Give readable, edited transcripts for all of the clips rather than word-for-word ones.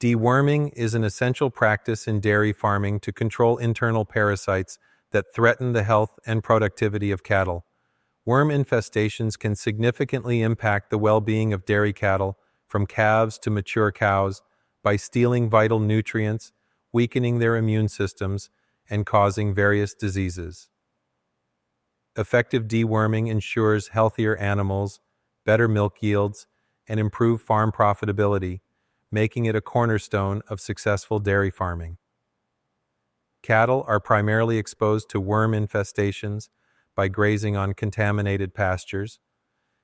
Deworming is an essential practice in dairy farming to control internal parasites that threaten the health and productivity of cattle. Worm infestations can significantly impact the well-being of dairy cattle, from calves to mature cows, by stealing vital nutrients, weakening their immune systems, and causing various diseases. Effective deworming ensures healthier animals, better milk yields, and improved farm profitability, making it a cornerstone of successful dairy farming. Cattle are primarily exposed to worm infestations by grazing on contaminated pastures,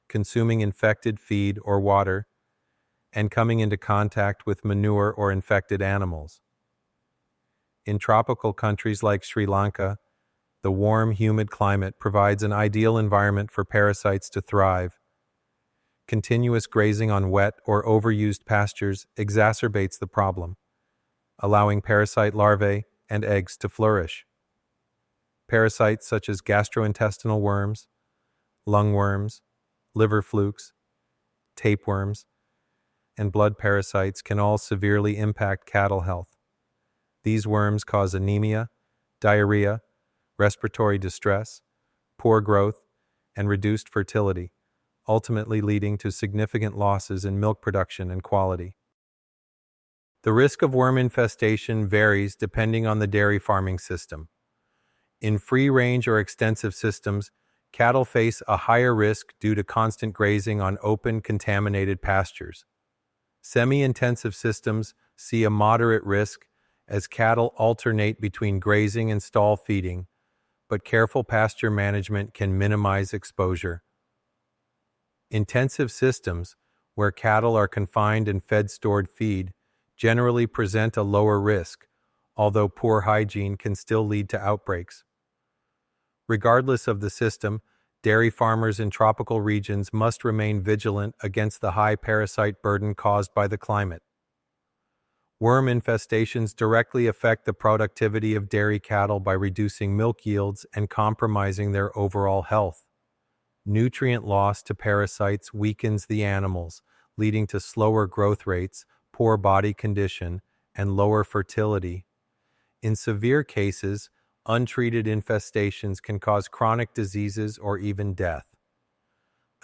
consuming infected feed or water, and coming into contact with manure or infected animals. In tropical countries like Sri Lanka, the warm, humid climate provides an ideal environment for parasites to thrive. Continuous grazing on wet or overused pastures exacerbates the problem, allowing parasite larvae and eggs to flourish. Parasites such as gastrointestinal worms, lungworms, liver flukes, tapeworms, and blood parasites can all severely impact cattle health. These worms cause anemia, diarrhea, respiratory distress, poor growth, and reduced fertility, ultimately leading to significant losses in milk production and quality. The risk of worm infestation varies depending on the dairy farming system. In free-range or extensive systems, cattle face a higher risk due to constant grazing on open, contaminated pastures. Semi-intensive systems see a moderate risk as cattle alternate between grazing and stall feeding, but careful pasture management can minimize exposure. Intensive systems, where cattle are confined and fed stored feed, generally present a lower risk, although poor hygiene can still lead to outbreaks. Regardless of the system, dairy farmers in tropical regions must remain vigilant against the high parasite burden caused by the climate. Worm infestations directly affect the productivity of dairy cattle by reducing milk yields and compromising their overall health. Nutrient loss to parasites weakens the animals, leading to slower growth rates, poor body condition, and lower fertility. In severe cases, untreated infestations can cause chronic diseases or even death.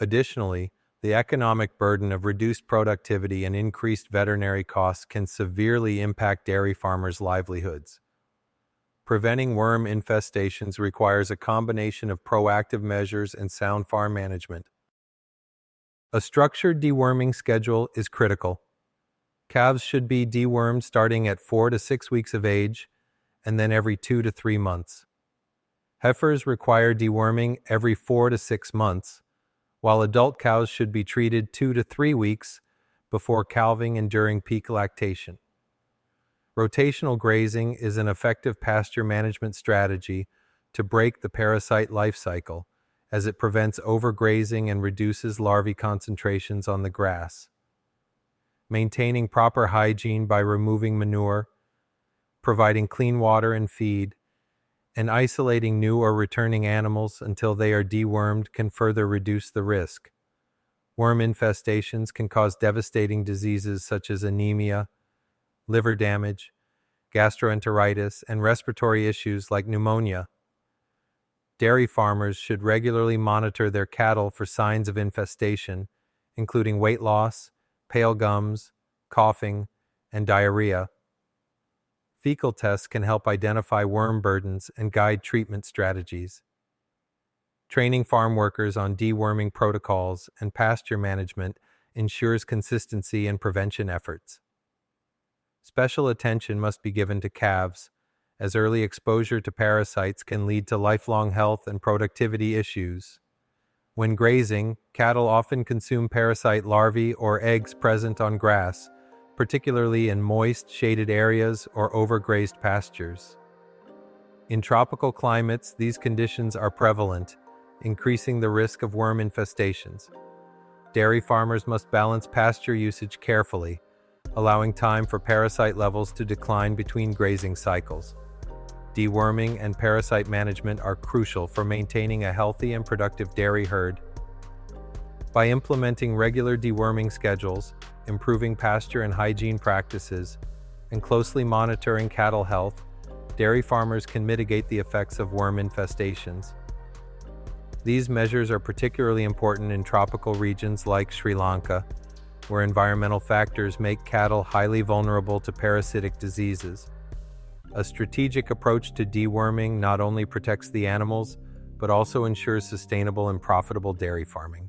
Additionally, the economic burden of reduced productivity and increased veterinary costs can severely impact dairy farmers' livelihoods. Preventing worm infestations requires a combination of proactive measures and sound farm management. A structured deworming schedule is critical. Calves should be dewormed starting at 4 to 6 weeks of age, and then every 2 to 3 months. Heifers require deworming every 4 to 6 months, while adult cows should be treated 2 to 3 weeks before calving and during peak lactation. Rotational grazing is an effective pasture management strategy to break the parasite life cycle, as it prevents overgrazing and reduces larvae concentrations on the grass. Maintaining proper hygiene by removing manure, providing clean water and feed, and isolating new or returning animals until they are dewormed can further reduce the risk. Worm infestations can cause devastating diseases such as anemia, liver damage, gastroenteritis, and respiratory issues like pneumonia. Dairy farmers should regularly monitor their cattle for signs of infestation, including weight loss, pale gums, coughing, and diarrhea. Fecal tests can help identify worm burdens and guide treatment strategies. Training farm workers on deworming protocols and pasture management ensures consistency in prevention efforts. Special attention must be given to calves, as early exposure to parasites can lead to lifelong health and productivity issues. When grazing, cattle often consume parasite larvae or eggs present on grass, particularly in moist, shaded areas or overgrazed pastures. In tropical climates, these conditions are prevalent, increasing the risk of worm infestations. Dairy farmers must balance pasture usage carefully, allowing time for parasite levels to decline between grazing cycles. Deworming and parasite management are crucial for maintaining a healthy and productive dairy herd. By implementing regular deworming schedules, improving pasture and hygiene practices, and closely monitoring cattle health, dairy farmers can mitigate the effects of worm infestations. These measures are particularly important in tropical regions like Sri Lanka, where environmental factors make cattle highly vulnerable to parasitic diseases. A strategic approach to deworming not only protects the animals, but also ensures sustainable and profitable dairy farming.